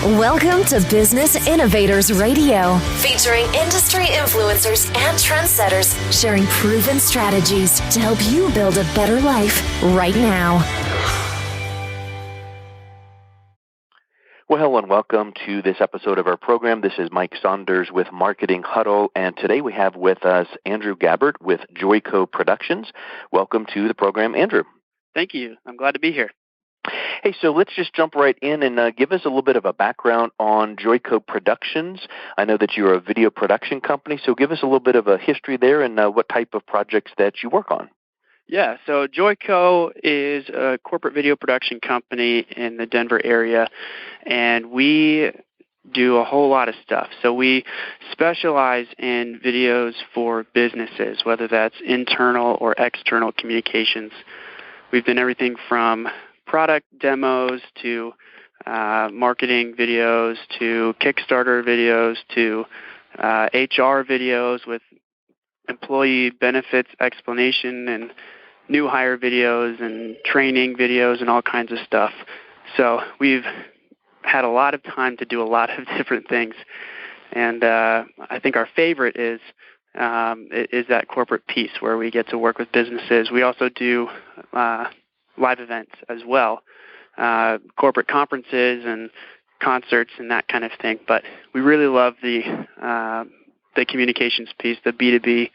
Welcome to Business Innovators Radio, featuring industry influencers and trendsetters sharing proven strategies to help you build a better life right now. Well, hello and welcome to this episode of our program. This is Mike Saunders with Marketing Huddle, and today we have with us Andrew Gabbard with Joyco Productions. Welcome to the program, Andrew. Thank you. I'm glad to be here. Hey, so let's just jump right in and give us a little bit of a background on Joyco Productions. I know that you're a video production company, so give us a little bit of a history there and what type of projects that you work on. Yeah, so Joyco is a corporate video production company in the Denver area, and we do a whole lot of stuff. So we specialize in videos for businesses, whether that's internal or external communications. We've done everything from product demos to marketing videos to Kickstarter videos to HR videos with employee benefits explanation and new hire videos and training videos and all kinds of stuff. So we've had a lot of time to do a lot of different things. And I think our favorite is that corporate piece where we get to work with businesses. We also do live events as well, corporate conferences and concerts and that kind of thing. But we really love the communications piece, the B2B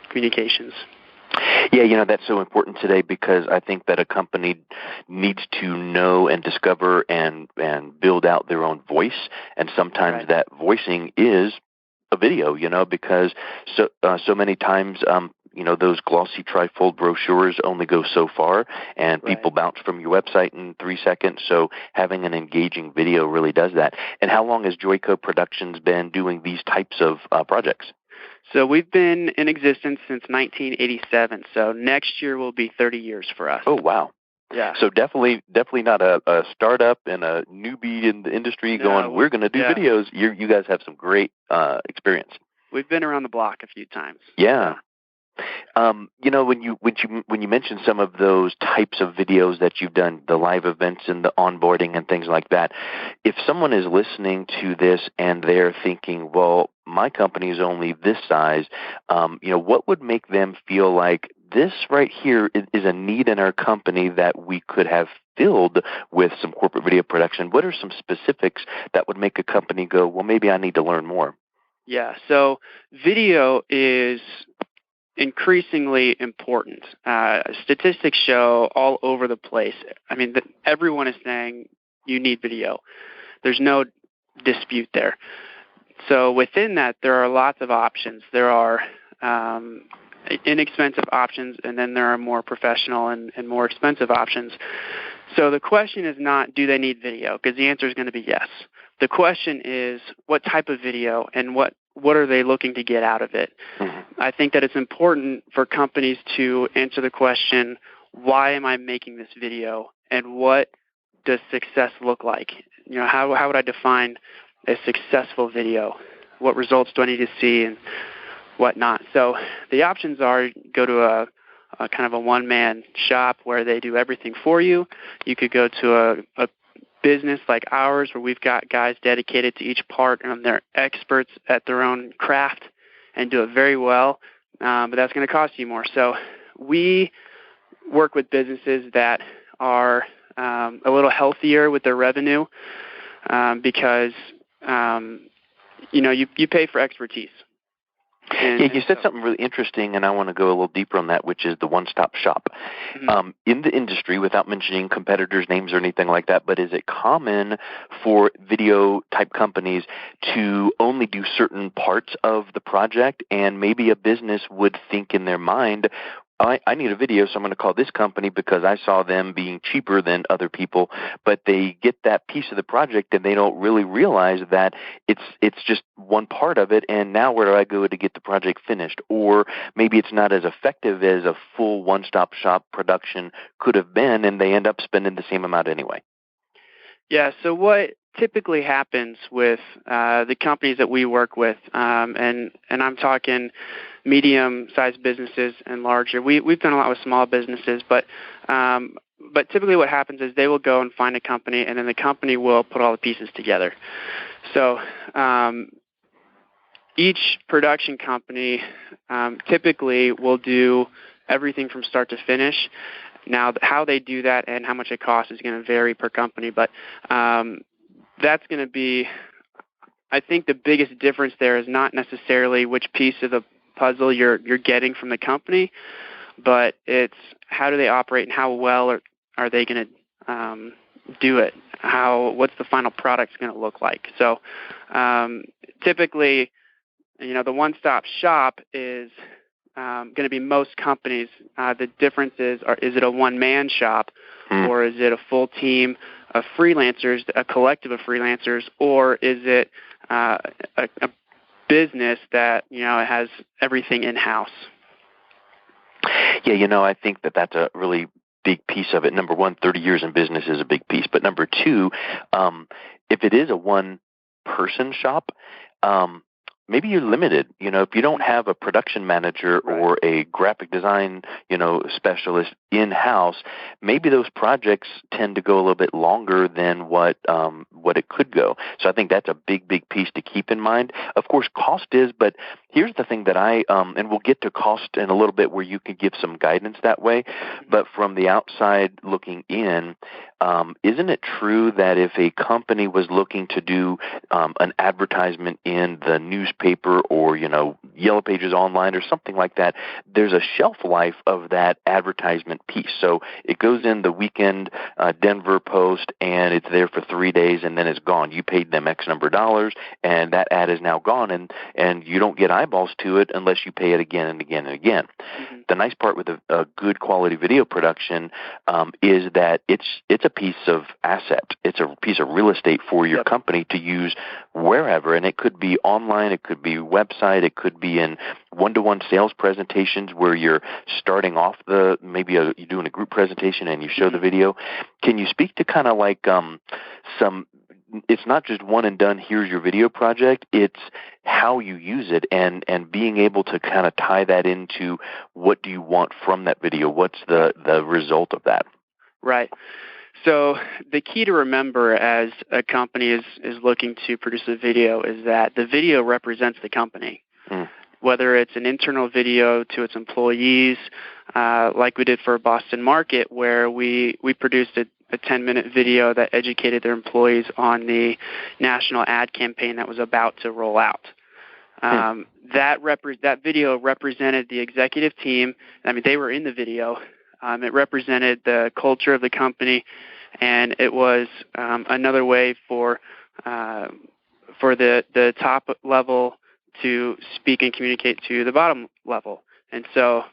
communications. Yeah, that's so important today because I think that a company needs to know and discover and build out their own voice, and sometimes that voicing is a video, because so many times those glossy trifold brochures only go so far, and people bounce from your website in 3 seconds. So having an engaging video really does that. And how long has Joyco Productions been doing these types of projects? So we've been in existence since 1987. So next year will be 30 years for us. Oh, wow. Yeah. So definitely not a startup and a newbie in the industry going, we're going to do videos. You guys have some great experience. We've been around the block a few times. Yeah. When you mentioned some of those types of videos that you've done, the live events and the onboarding and things like that, if someone is listening to this and they're thinking, well, my company is only this size, what would make them feel like this right here is a need in our company that we could have filled with some corporate video production? What are some specifics that would make a company go, well, maybe I need to learn more? Yeah, so video is increasingly important. Statistics show all over the place. I mean, everyone is saying you need video. There's no dispute there. So within that, there are lots of options. There are inexpensive options, and then there are more professional and more expensive options. So the question is not, do they need video? Because the answer is going to be yes. The question is, what type of video and what are they looking to get out of it? Mm-hmm. I think that it's important for companies to answer the question, why am I making this video, and what does success look like? How would I define a successful video? What results do I need to see and whatnot? So the options are go to a kind of a one-man shop where they do everything for you. You could go to a business like ours where we've got guys dedicated to each part and they're experts at their own craft and do it very well, but that's going to cost you more. So we work with businesses that are a little healthier with their revenue because you pay for expertise. You said something really interesting, and I want to go a little deeper on that, which is the one-stop shop. Mm-hmm. In the industry, without mentioning competitors' names or anything like that, but is it common for video-type companies to only do certain parts of the project, and maybe a business would think in their mind, I need a video, so I'm going to call this company because I saw them being cheaper than other people, but they get that piece of the project and they don't really realize that it's just one part of it, and now where do I go to get the project finished? Or maybe it's not as effective as a full one-stop shop production could have been, and they end up spending the same amount anyway. Yeah, so what typically happens with the companies that we work with, and I'm talking medium-sized businesses and larger. We've done a lot with small businesses, but but typically what happens is they will go and find a company, and then the company will put all the pieces together. So each production company typically will do everything from start to finish. Now, how they do that and how much it costs is going to vary per company, but that's going to be, I think the biggest difference there is not necessarily which piece of the puzzle you're getting from the company, but it's how do they operate and how well are they going to do it? What's the final product going to look like? So typically, the one-stop shop is going to be most companies. The difference is it a one-man shop, or is it a full team of freelancers, a collective of freelancers, or is it a business that has everything in-house? Yeah, I think that's a really big piece of it. Number one, 30 years in business is a big piece. But number two, if it is a one-person shop, maybe you're limited. If you don't have a production manager or a graphic design, specialist in-house, maybe those projects tend to go a little bit longer than what it could go. So I think that's a big, big piece to keep in mind. Of course, cost is, but here's the thing that and we'll get to cost in a little bit where you could give some guidance that way, but from the outside looking in, isn't it true that if a company was looking to do an advertisement in the newspaper or, Yellow Pages online or something like that, there's a shelf life of that advertisement piece. So it goes in the weekend Denver Post and it's there for 3 days and then it's gone. You paid them X number of dollars and that ad is now gone and you don't get eyeballs to it unless you pay it again and again and again. Mm-hmm. The nice part with a good quality video production is that it's a piece of asset. It's a piece of real estate for your company to use wherever, and it could be online, it could be website, it could be in one-to-one sales presentations where you're starting off you're doing a group presentation and you show the video. Can you speak to kind of like it's not just one and done, here's your video project, it's how you use it and being able to kind of tie that into what do you want from that video, what's the result of that? Right. So the key to remember as a company is looking to produce a video is that the video represents the company. Whether it's an internal video to its employees, like we did for Boston Market, where we produced a 10-minute video that educated their employees on the national ad campaign that was about to roll out. That video represented the executive team. I mean, they were in the video. It represented the culture of the company, and it was another way for the top level to speak and communicate to the bottom level. And so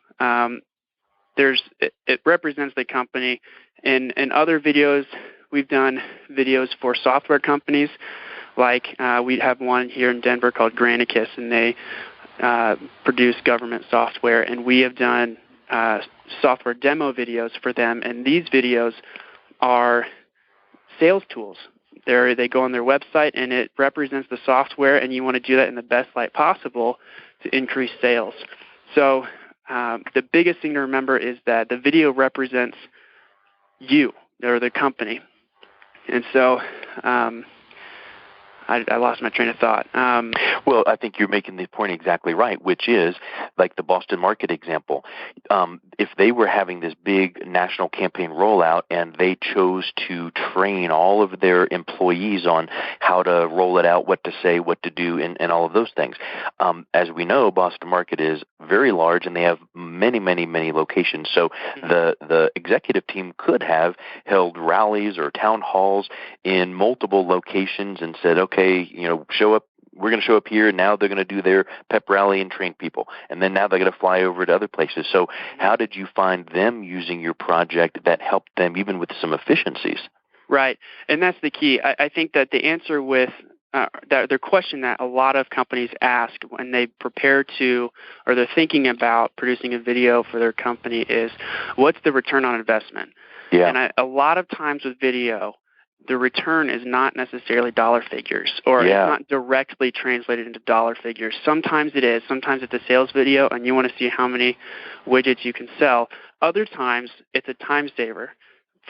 it represents the company. In other videos, we've done videos for software companies. Like we have one here in Denver called Granicus, and they produce government software. And we have done software demo videos for them. And these videos are sales tools. They go on their website, and it represents the software, and you want to do that in the best light possible to increase sales. So the biggest thing to remember is that the video represents you or the company. And so I lost my train of thought. Well, I think you're making the point exactly right, which is like the Boston Market example. If they were having this big national campaign rollout and they chose to train all of their employees on how to roll it out, what to say, what to do, and all of those things. As we know, Boston Market is very large and they have many, many, many locations. So the executive team could have held rallies or town halls in multiple locations and said, okay, show up. We're going to show up here, and now they're going to do their pep rally and train people. And then now they're going to fly over to other places. So how did you find them using your project that helped them even with some efficiencies? Right, and that's the key. I think that the answer with the question that a lot of companies ask when they prepare to or they're thinking about producing a video for their company is, what's the return on investment? Yeah. And a lot of times with video, the return is not necessarily dollar figures, or it's not directly translated into dollar figures. Sometimes it is. Sometimes it's a sales video, and you want to see how many widgets you can sell. Other times, it's a time saver.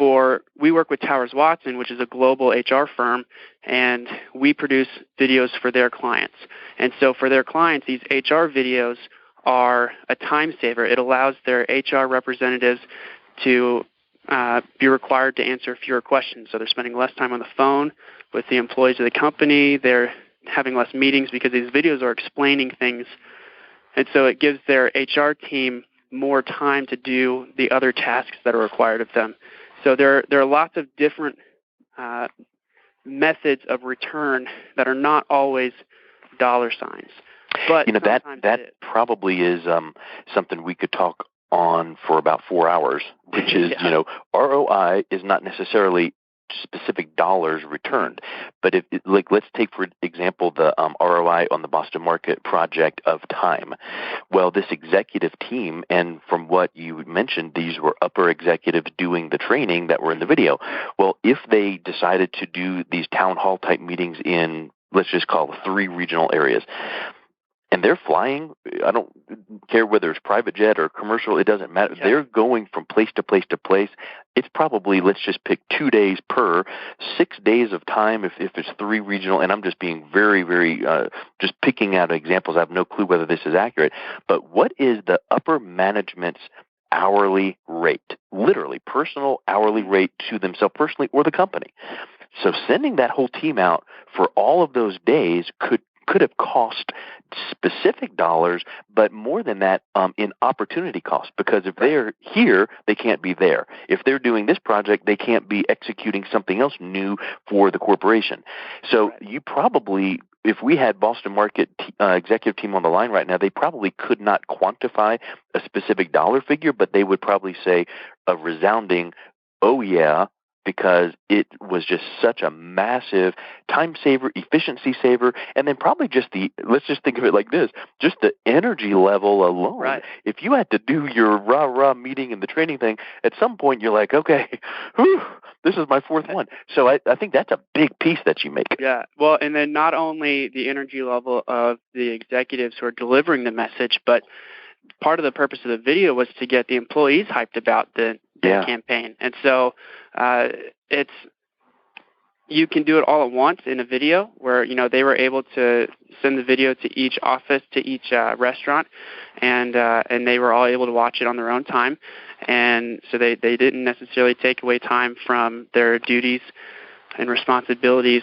we work with Towers Watson, which is a global HR firm, and we produce videos for their clients. And so for their clients, these HR videos are a time saver. It allows their HR representatives to be required to answer fewer questions. So they're spending less time on the phone with the employees of the company. They're having less meetings because these videos are explaining things. And so it gives their HR team more time to do the other tasks that are required of them. So there are lots of different methods of return that are not always dollar signs. But that probably is something we could talk on for about 4 hours, which is, ROI is not necessarily specific dollars returned. But let's take, for example, the ROI on the Boston Market project of time. Well, this executive team, and from what you mentioned, these were upper executives doing the training that were in the video. Well, if they decided to do these town hall type meetings in, let's just call it 3 regional areas, and they're flying, I don't care whether it's private jet or commercial, it doesn't matter. Yeah. They're going from place to place to place. It's probably, let's just pick 2 days per, 6 days of time if it's 3 regional, and I'm just being very, very, just picking out examples. I have no clue whether this is accurate. But what is the upper management's hourly rate, literally personal hourly rate to themselves personally or the company? So sending that whole team out for all of those days could have cost specific dollars, but more than that, in opportunity cost, because if they're here, they can't be there. If they're doing this project, they can't be executing something else new for the corporation. So you probably, if we had Boston Market executive team on the line right now, they probably could not quantify a specific dollar figure, but they would probably say a resounding, oh yeah, because it was just such a massive time saver, efficiency saver, and then probably just let's just think of it like this, just the energy level alone. Right. If you had to do your rah-rah meeting and the training thing, at some point you're like, okay, this is my 4th one. So I think that's a big piece that you make. Yeah, well, and then not only the energy level of the executives who are delivering the message, but part of the purpose of the video was to get the employees hyped about the campaign. And so you can do it all at once in a video where, they were able to send the video to each office, to each restaurant, and they were all able to watch it on their own time. And so they didn't necessarily take away time from their duties and responsibilities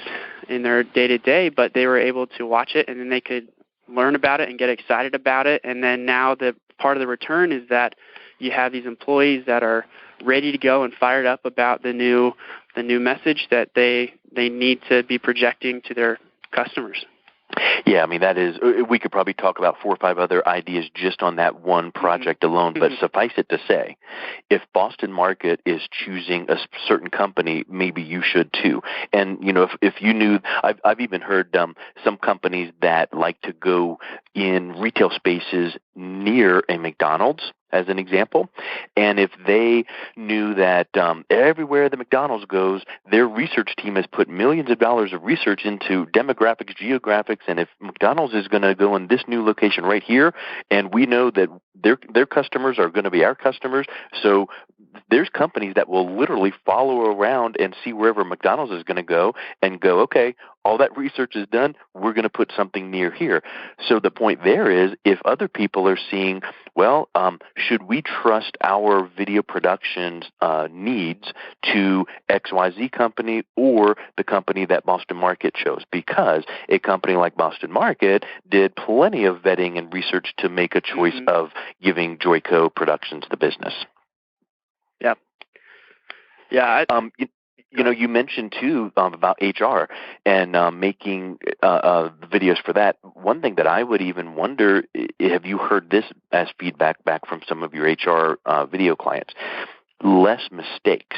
in their day-to-day, but they were able to watch it, and then they could learn about it and get excited about it. And then now the part of the return is that you have these employees that are ready to go and fired up about the new message that they need to be projecting to their customers. Yeah, I mean, that is, we could probably talk about 4 or 5 other ideas just on that one project alone, but suffice it to say, if Boston Market is choosing a certain company, maybe you should too. And, if you knew, I've even heard some companies that like to go in retail spaces near a McDonald's, as an example. And if they knew that everywhere the McDonald's goes, their research team has put millions of dollars of research into demographics, geographics, and if McDonald's is going to go in this new location right here, and we know that their customers are going to be our customers, so there's companies that will literally follow around and see wherever McDonald's is going to go and go, okay, all that research is done, we're going to put something near here. So the point there is, if other people are seeing, well, should we trust our video productions needs to XYZ company or the company that Boston Market chose? Because a company like Boston Market did plenty of vetting and research to make a choice of giving Joyco Productions the business. Yep. Yeah. You mentioned too about HR and making videos for that. One thing that I would even wonder, have you heard this as feedback back from some of your HR video clients? Less mistakes,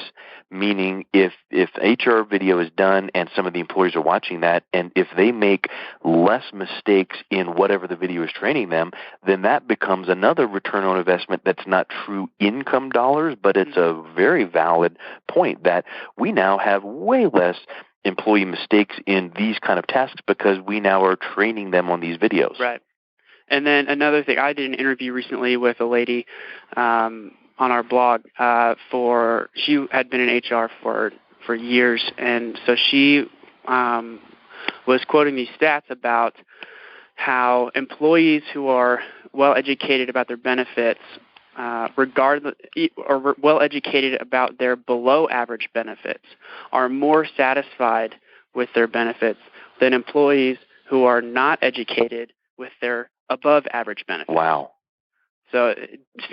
meaning if HR video is done and some of the employees are watching that, and if they make less mistakes in whatever the video is training them, then that becomes another return on investment that's not true income dollars, but it's a very valid point that we now have way less employee mistakes in these kind of tasks because we now are training them on these videos. Right. And then another thing, I did an interview recently with a lady our blog she had been in HR for years, and so she was quoting these stats about how employees who are well educated about their benefits, well educated about their below average benefits, are more satisfied with their benefits than employees who are not educated with their above average benefits. Wow. So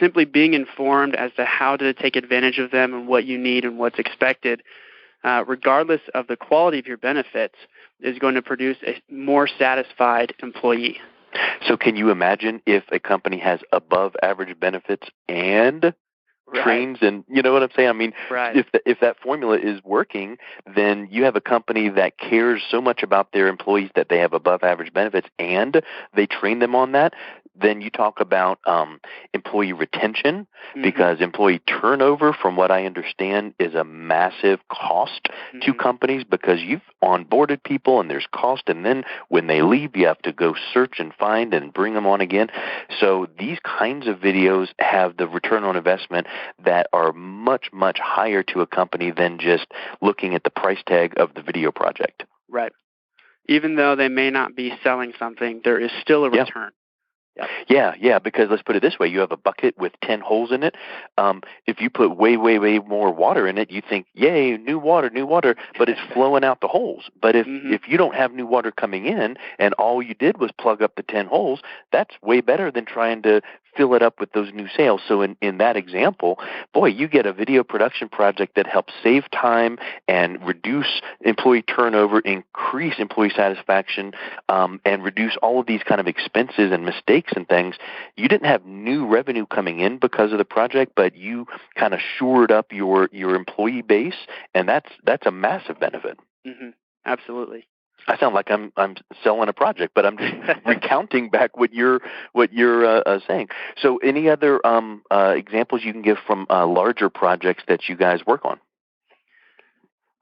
simply being informed as to how to take advantage of them and what you need and what's expected, regardless of the quality of your benefits, is going to produce a more satisfied employee. So can you imagine if a company has above average benefits and trains, and you know what I'm saying? I mean, if that formula is working, then you have a company that cares so much about their employees that they have above average benefits and they train them on that. Then you talk about employee retention, because employee turnover, from what I understand, is a massive cost to companies, because you've onboarded people and there's cost, and then when they leave, you have to go search and find and bring them on again. So these kinds of videos have the return on investment that are much, much higher to a company than just looking at the price tag of the video project. Right. Even though they may not be selling something, there is still a return. Yeah, because let's put it this way. You have a bucket with 10 holes in it. If you put way more water in it, you think, yay, new water, but it's flowing out the holes. But if you don't have new water coming in and all you did was plug up the 10 holes, that's way better than trying to fill it up with those new sales. So in that example, boy, you get a video production project that helps save time and reduce employee turnover, increase employee satisfaction, and reduce all of these kind of expenses and mistakes and things. You didn't have new revenue coming in because of the project, but you kind of shored up your employee base, and that's a massive benefit. Absolutely. I sound like I'm selling a project, but I'm just recounting back what you're saying. So, any other examples you can give from larger projects that you guys work on?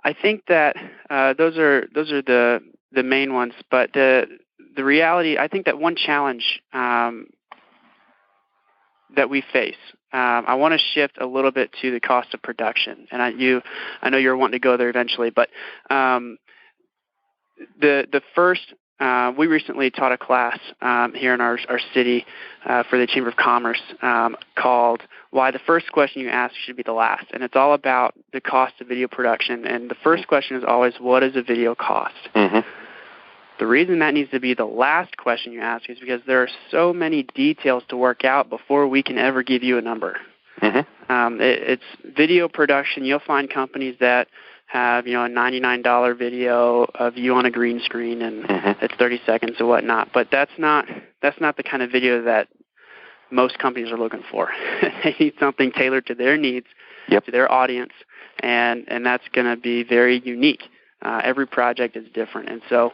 I think that those are the main ones. But the reality, I think that one challenge that we face, I want to shift a little bit to the cost of production, and I know you're wanting to go there eventually, but the first, we recently taught a class here in our city for the Chamber of Commerce called Why the First Question You Ask Should Be the Last. And it's all about the cost of video production. And the first question is always, what does a video cost? The reason that needs to be the last question you ask is because there are so many details to work out before we can ever give you a number. It's video production. You'll find companies that have, a $99 video of you on a green screen, and it's 30 seconds or whatnot. But that's not the kind of video that most companies are looking for. They need something tailored to their needs, to their audience, and that's going to be very unique. Every project is different, and so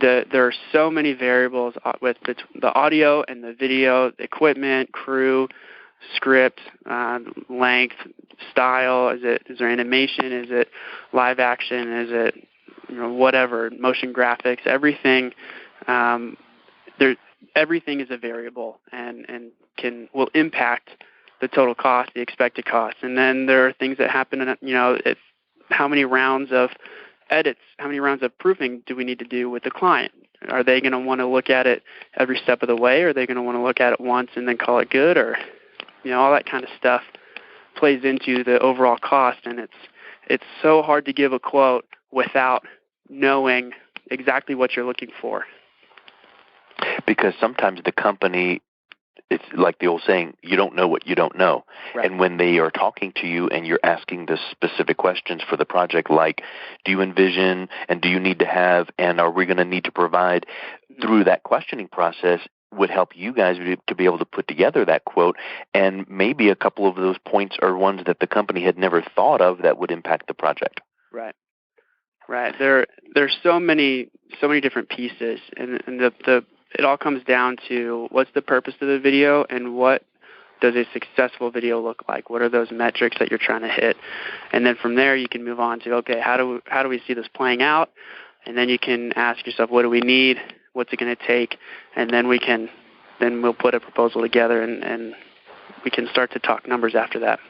there are so many variables with the audio and the video, equipment, crew, script, length, style. Is there animation? Is it live action? Is it whatever, motion graphics? Everything. Everything is a variable and will impact the total cost, the expected cost. And then there are things that happen. How many rounds of edits, how many rounds of proofing do we need to do with the client? Are they going to want to look at it every step of the way? Or are they going to want to look at it once and then call it good? Or all that kind of stuff plays into the overall cost, and it's so hard to give a quote without knowing exactly what you're looking for. Because sometimes the company, it's like the old saying, you don't know what you don't know. Right. And when they are talking to you and you're asking the specific questions for the project, like, do you envision and do you need to have and are we going to need to provide, through that questioning process, would help you guys to be able to put together that quote, and maybe a couple of those points are ones that the company had never thought of that would impact the project. Right. There's so many different pieces, and it all comes down to what's the purpose of the video and what does a successful video look like? What are those metrics that you're trying to hit? And then from there you can move on to, okay, how do we see this playing out? And then you can ask yourself, what do we need? What's it going to take? And then we'll put a proposal together and we can start to talk numbers after that.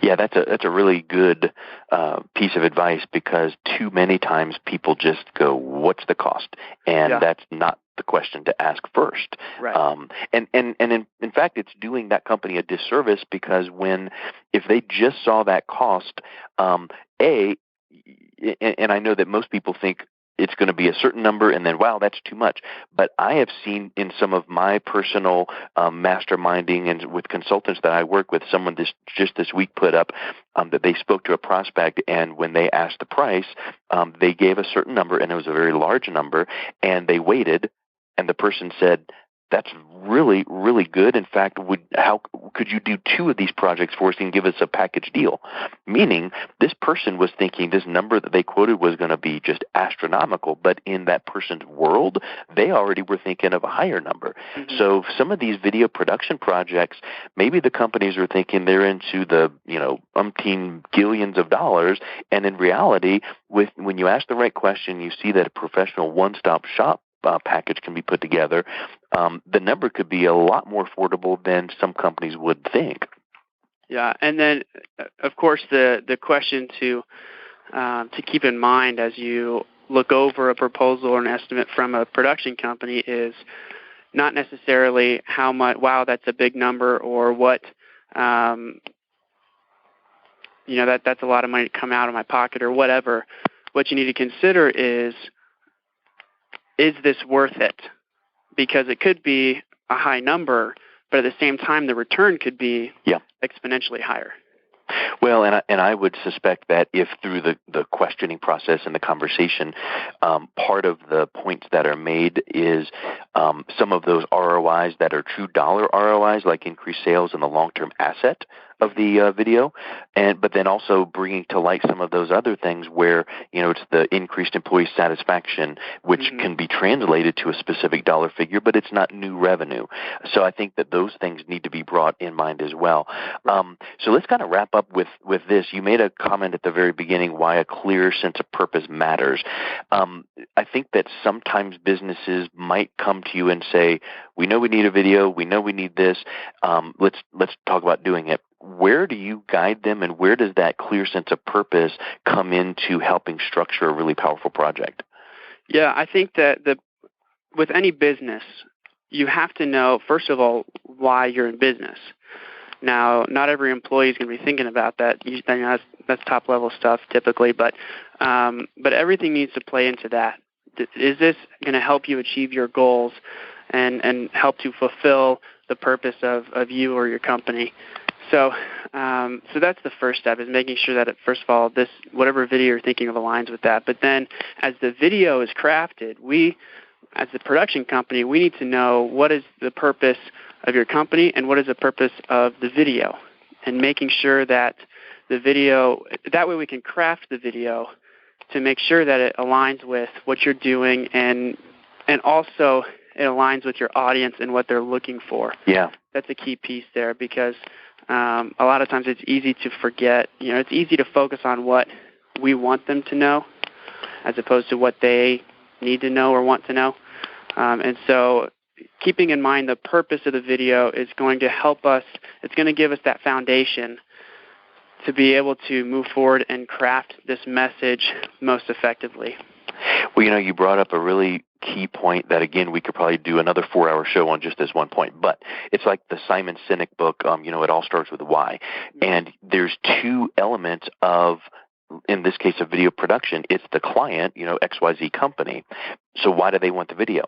Yeah, that's a really good piece of advice, because too many times people just go, "What's the cost?" And that's not the question to ask first. Right. And in fact, it's doing that company a disservice, because if they just saw that cost, and I know that most people think it's going to be a certain number, and then, wow, that's too much. But I have seen in some of my personal masterminding and with consultants that I work with, someone just this week put up that they spoke to a prospect, and when they asked the price, they gave a certain number, and it was a very large number, and they waited, and the person said, "That's really, really good. In fact, how could you do 2 of these projects for us and give us a package deal?" Meaning, this person was thinking this number that they quoted was going to be just astronomical, but in that person's world, they already were thinking of a higher number. Mm-hmm. So some of these video production projects, maybe the companies are thinking they're into the umpteen gillions of dollars, and in reality, when you ask the right question, you see that a professional one-stop shop package can be put together. The number could be a lot more affordable than some companies would think. Yeah, and then of course the question to keep in mind as you look over a proposal or an estimate from a production company is not necessarily how much, wow, that's a big number, or what, that's a lot of money to come out of my pocket, or whatever. What you need to consider is this worth it? Because it could be a high number, but at the same time, the return could be exponentially higher. Well, and I would suspect that if through the questioning process and the conversation, part of the points that are made is some of those ROIs that are true dollar ROIs, like increased sales and the long-term asset of the video, but then also bringing to light some of those other things where it's the increased employee satisfaction, which can be translated to a specific dollar figure, but it's not new revenue. So I think that those things need to be brought in mind as well. So let's kind of wrap up with this. You made a comment at the very beginning why a clear sense of purpose matters. I think that sometimes businesses might come to you and say, "We know we need a video. We know we need this. Let's talk about doing it." Where do you guide them, and where does that clear sense of purpose come into helping structure a really powerful project? Yeah, I think that with any business, you have to know, first of all, why you're in business. Now, not every employee is going to be thinking about that. That's top-level stuff typically, but everything needs to play into that. Is this going to help you achieve your goals and help to fulfill the purpose of you or your company? So that's the first step, is making sure that, first of all, whatever video you're thinking of aligns with that. But then as the video is crafted, we, as the production company, we need to know what is the purpose of your company and what is the purpose of the video, and making sure that the video, that way we can craft the video to make sure that it aligns with what you're doing, and also it aligns with your audience and what they're looking for. Yeah. That's a key piece there, because a lot of times it's easy to forget, it's easy to focus on what we want them to know as opposed to what they need to know or want to know. And so keeping in mind the purpose of the video is going to help us, it's going to give us that foundation to be able to move forward and craft this message most effectively. Well, you brought up a really key point that, again, we could probably do another 4-hour show on just this one point. But it's like the Simon Sinek book, It All Starts with Why. And there's 2 elements of, in this case, of video production. It's the client, XYZ company. So why do they want the video?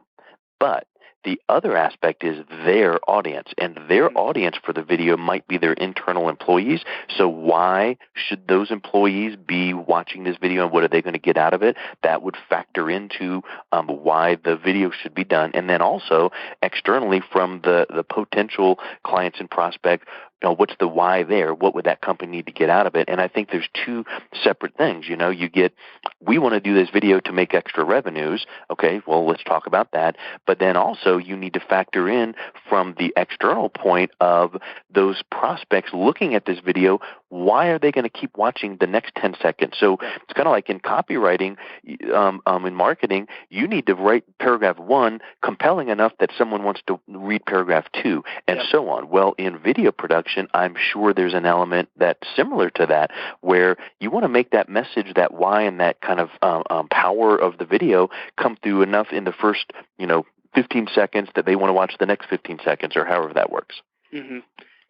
But the other aspect is their audience, and their audience for the video might be their internal employees. So why should those employees be watching this video, and what are they going to get out of it? That would factor into why the video should be done. And then also externally from the potential clients and prospect, what's the why there? What would that company need to get out of it? And I think there's 2 separate things. You get, we want to do this video to make extra revenues. Okay, well, let's talk about that. But then also you need to factor in from the external point of those prospects looking at this video, why are they going to keep watching the next 10 seconds? So it's kind of like in copywriting, in marketing, you need to write paragraph 1 compelling enough that someone wants to read paragraph 2, and so on. Well, in video production, I'm sure there's an element that's similar to that, where you want to make that message, that why, and that kind of power of the video come through enough in the first, 15 seconds that they want to watch the next 15 seconds, or however that works. Mm-hmm.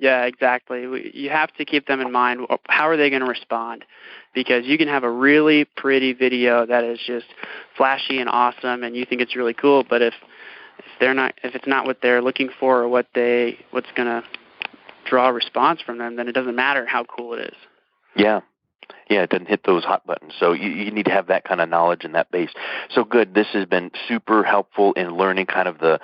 Yeah, exactly. You have to keep them in mind. How are they going to respond? Because you can have a really pretty video that is just flashy and awesome, and you think it's really cool, but if it's not what they're looking for, or what's going to draw a response from them, then it doesn't matter how cool it is. Yeah, it doesn't hit those hot buttons. So you need to have that kind of knowledge and that base. So good. This has been super helpful in learning kind of the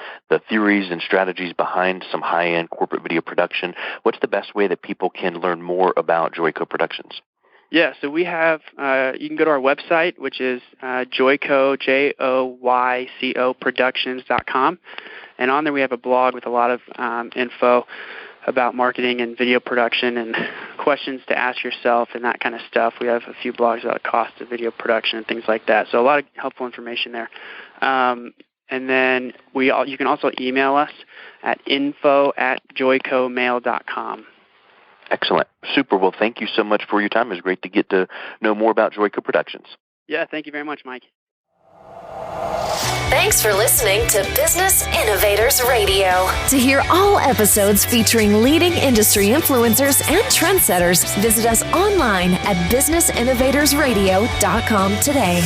theories and strategies behind some high-end corporate video production. What's the best way that people can learn more about Joyco Productions? Yeah, so we have, you can go to our website, which is Joyco, Joyco Productions.com. And on there we have a blog with a lot of info about marketing and video production and questions to ask yourself and that kind of stuff. We have a few blogs about the cost of video production and things like that. So a lot of helpful information there. And then you can also email us at info@joycomail.com. Excellent. Super. Well, thank you so much for your time. It was great to get to know more about Joyco Productions. Yeah, thank you very much, Mike. Thanks for listening to Business Innovators Radio. To hear all episodes featuring leading industry influencers and trendsetters, visit us online at businessinnovatorsradio.com today.